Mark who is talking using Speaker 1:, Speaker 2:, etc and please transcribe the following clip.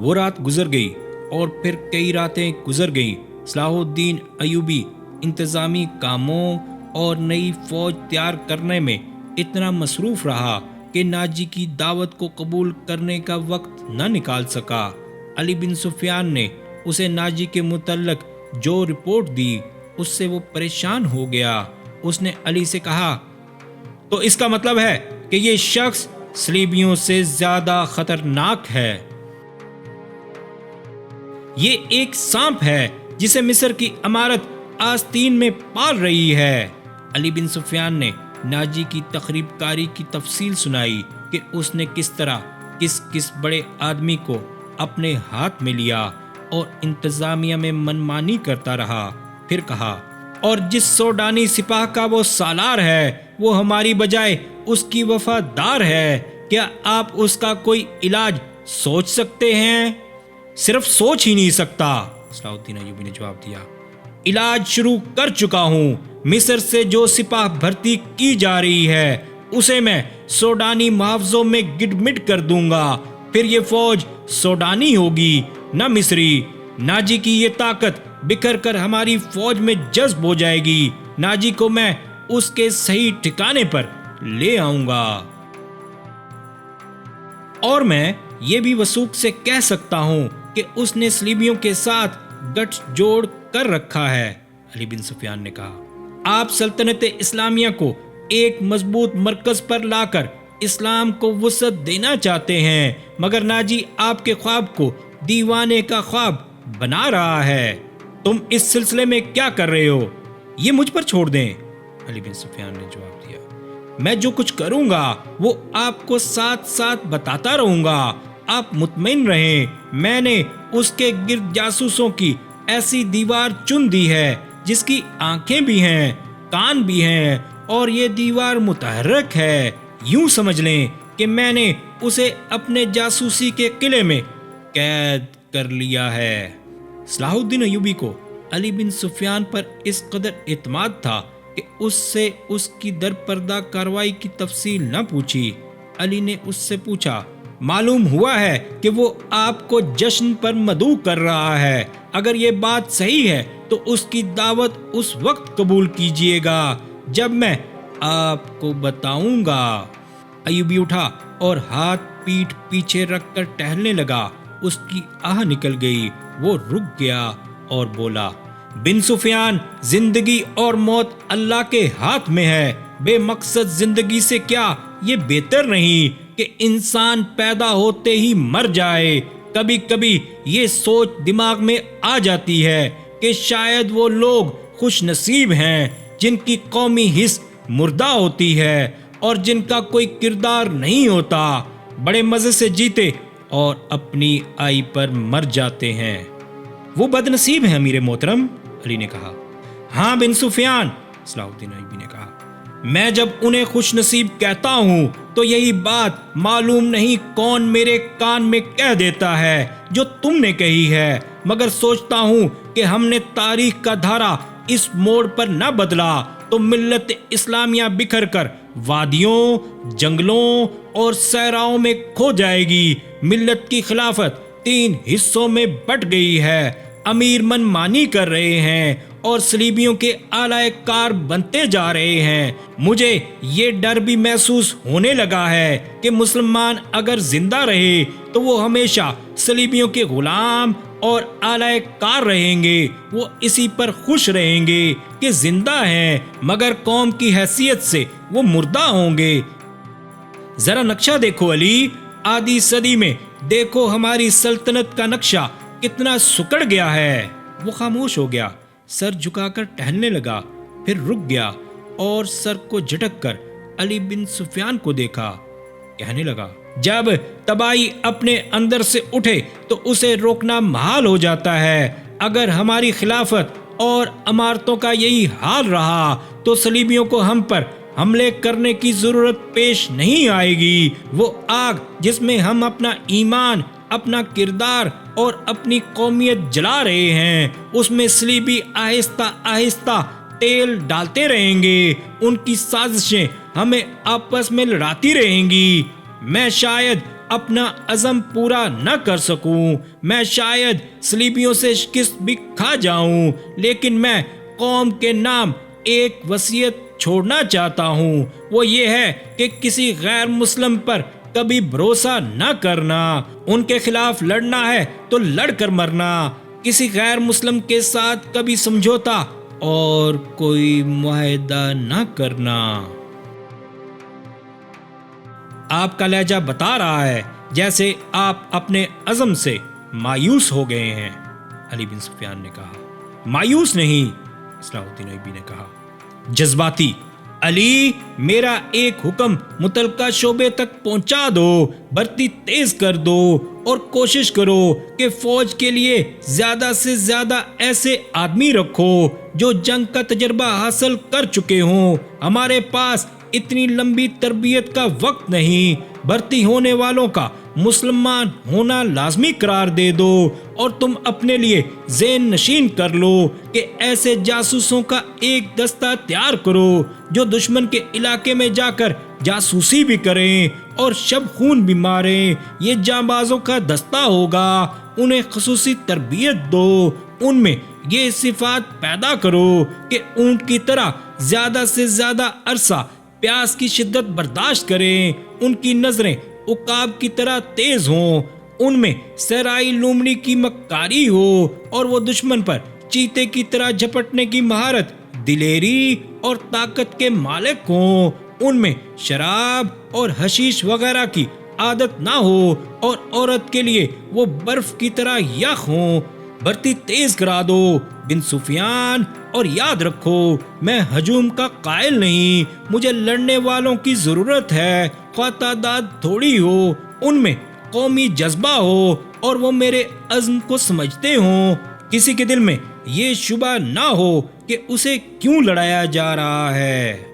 Speaker 1: وہ رات گزر گئی اور پھر کئی راتیں گزر گئیں۔ صلاح الدین ایوبی انتظامی کاموں اور نئی فوج تیار کرنے میں اتنا مصروف رہا کہ ناجی کی دعوت کو قبول کرنے کا وقت نہ نکال سکا۔ علی بن سفیان نے اسے ناجی کے متعلق جو رپورٹ دی اس سے وہ پریشان ہو گیا۔ اس نے علی سے کہا، تو اس کا مطلب ہے کہ یہ شخص صلیبیوں سے زیادہ خطرناک ہے۔ یہ ایک سانپ ہے جسے مصر کی عمارت آستین میں پال رہی ہے۔ علی بن سفیان نے ناجی کی تخریب کاری کی تفصیل سنائی کہ اس نے کس طرح کس بڑے آدمی کو اپنے ہاتھ میں لیا اور انتظامیہ میں منمانی کرتا رہا۔ پھر کہا، اور جس سوڈانی سپاہ کا وہ سالار ہے وہ ہماری بجائے اس کی وفادار ہے۔ کیا آپ اس کا کوئی علاج سوچ سکتے ہیں؟ صرف سوچ ہی نہیں سکتا، صلاح الدین ایوبی نے جواب دیا۔ علاج شروع کر چکا ہوں۔ مصر سے جو سپاہ بھرتی کی جا رہی ہے اسے میں سوڈانی محافظوں میں گڈمٹ کر دوں گا، پھر یہ فوج سوڈانی ہوگی نہ مصری۔ ناجی کی یہ طاقت بکھر کر ہماری فوج میں جذب ہو جائے گی۔ ناجی کو میں اس کے صحیح ٹھکانے پر لے آؤں گا، اور میں یہ بھی وثوق سے کہہ سکتا ہوں کہ اس نے صلیبیوں کے ساتھ گٹھ جوڑ کر رکھا ہے۔ علی بن سفیان نے کہا، آپ سلطنت اسلامیہ کو ایک مضبوط مرکز پر لا کر اسلام کو وسعت دینا چاہتے ہیں، مگر ناجی آپ کے خواب کو دیوانے کا خواب بنا رہا ہے۔ تم اس سلسلے میں کیا کر رہے ہو؟ یہ مجھ پر چھوڑ دیں، علی بن سفیان نے جواب دیا۔ میں جو کچھ کروں گا وہ آپ کو ساتھ ساتھ بتاتا رہوں گا۔ آپ مطمئن رہیں، میں نے اس کے گرد جاسوسوں کی ایسی دیوار چن دی ہے جس کی آنکھیں بھی ہیں، کان بھی ہیں، اور یہ دیوار متحرک ہے۔ یوں سمجھ لیں کہ میں نے اسے اپنے جاسوسی کے قلعے میں قید کر لیا ہے۔ صلاح الدین ایوبی کو علی بن سفیان پر اس قدر اعتماد تھا کہ اس سے اس کی در پردہ کارروائی کی تفصیل نہ پوچھی۔ علی نے اس سے پوچھا، معلوم ہوا ہے کہ وہ آپ کو جشن پر مدعو کر رہا ہے۔ اگر یہ بات صحیح ہے تو اس کی دعوت اس وقت قبول کیجئے گا جب میں آپ کو بتاؤں گا۔ ایوبی اٹھا اور ہاتھ پیٹھ پیچھے رکھ کر ٹہلنے لگا۔ اس کی آہ نکل گئی، وہ رک گیا اور بولا، بن سفیان، زندگی اور موت اللہ کے ہاتھ میں ہے۔ بے مقصد زندگی سے کیا یہ بہتر نہیں کہ انسان پیدا ہوتے ہی مر جائے؟ کبھی کبھی یہ سوچ دماغ میں آ جاتی ہے کہ شاید وہ لوگ خوش نصیب ہیں جن کی قومی حس مردہ ہوتی ہے اور جن کا کوئی کردار نہیں ہوتا، بڑے مزے سے جیتے اور اپنی آئی پر مر جاتے ہیں۔ وہ بد نصیب ہیں امیر محترم، علی نے کہا۔ ہاں بن سفیان، صلاح الدین ایوبی نے کہا، میں جب انہیں خوش نصیب کہتا ہوں تو یہی بات معلوم نہیں کون میرے کان میں کہہ دیتا ہے جو تم نے کہی ہے، مگر سوچتا ہوں کہ ہم نے تاریخ کا دھارا اس موڑ پر نہ بدلا تو ملت اسلامیہ بکھر کر وادیوں، جنگلوں اور صحراؤں میں کھو جائے گی۔ ملت کی خلافت 3 حصوں میں بٹ گئی ہے، امیر من مانی کر رہے ہیں اور صلیبیوں کے اعلی کار بنتے جا رہے ہیں۔ مجھے یہ ڈر بھی محسوس ہونے لگا ہے کہ مسلمان اگر زندہ رہے تو وہ ہمیشہ صلیبیوں کے غلام اور اعلی کار رہیں گے۔ وہ اسی پر خوش رہیں گے کہ زندہ ہیں، مگر قوم کی حیثیت سے وہ مردہ ہوں گے۔ ذرا نقشہ دیکھو علی، آدھی صدی میں دیکھو ہماری سلطنت کا نقشہ کتنا سکڑ گیا ہے۔ وہ خاموش ہو گیا، سر جھکا کر ٹہلنے لگا، پھر رک گیا اور سر کو جھٹک کر علی بن سفیان کو دیکھا۔ کہنے لگا، جب تباہی اپنے اندر سے اٹھے تو اسے روکنا محال ہو جاتا ہے۔ اگر ہماری خلافت اور عمارتوں کا یہی حال رہا تو صلیبیوں کو ہم پر حملے کرنے کی ضرورت پیش نہیں آئے گی۔ وہ آگ جس میں ہم اپنا ایمان، اپنا کردار اور اپنی قومیت جلا رہے ہیں، اس میں صلیبی آہستہ آہستہ تیل ڈالتے رہیں گے۔ ان کی سازشیں ہمیں آپس میں لڑاتی رہیں گی۔ میں شاید اپنا عزم پورا نہ کر سکوں، میں شاید صلیبیوں سے شکست بھی کھا جاؤں، لیکن میں قوم کے نام ایک وصیت چھوڑنا چاہتا ہوں، وہ یہ ہے کہ کسی غیر مسلم پر کبھی بھروسہ نہ کرنا، ان کے خلاف لڑنا ہے تو لڑ کر مرنا، کسی غیر مسلم کے ساتھ کبھی سمجھوتا اور کوئی معاہدہ نہ کرنا۔ آپ کا لہجہ بتا رہا ہے جیسے آپ اپنے عزم سے مایوس ہو گئے ہیں، علی بن سفیان نے کہا۔ مایوس نہیں، اصلاح الدین ایوبی نے کہا، جذباتی۔ علی، میرا ایک حکم متعلقہ شعبے تک پہنچا دو، بھرتی تیز کر دو اور کوشش کرو کہ فوج کے لیے زیادہ سے زیادہ ایسے آدمی رکھو جو جنگ کا تجربہ حاصل کر چکے ہوں۔ ہمارے پاس اتنی لمبی تربیت کا وقت نہیں، بھرتی ہونے والوں کا مسلمان ہونا لازمی قرار دے دو، اور تم اپنے لیے ذہن نشین کر لو کہ ایسے جاسوسوں کا ایک دستہ تیار کرو جو دشمن کے علاقے میں جا کر جاسوسی بھی کریں اور شب خون بھی ماریں۔ یہ جانبازوں کا دستہ ہوگا، انہیں خصوصی تربیت دو، ان میں یہ صفات پیدا کرو کہ اونٹ کی طرح زیادہ سے زیادہ عرصہ پیاس کی شدت برداشت کریں، ان کی نظریں عقاب کی طرح تیز ہوں، ان میں صحرائی لومڑی کی مکاری ہو اور وہ دشمن پر چیتے کی طرح جھپٹنے کی مہارت، دلیری اور طاقت کے مالک ہوں، ان میں شراب اور حشیش وغیرہ کی عادت نہ ہو اور عورت کے لیے وہ برف کی طرح یخ ہوں۔ بھرتی تیز کرا دو بن سفیان، اور یاد رکھو میں ہجوم کا قائل نہیں، مجھے لڑنے والوں کی ضرورت ہے، خواہ تعداد تھوڑی ہو، ان میں قومی جذبہ ہو اور وہ میرے عزم کو سمجھتے ہوں، کسی کے دل میں یہ شبہ نہ ہو کہ اسے کیوں لڑایا جا رہا ہے۔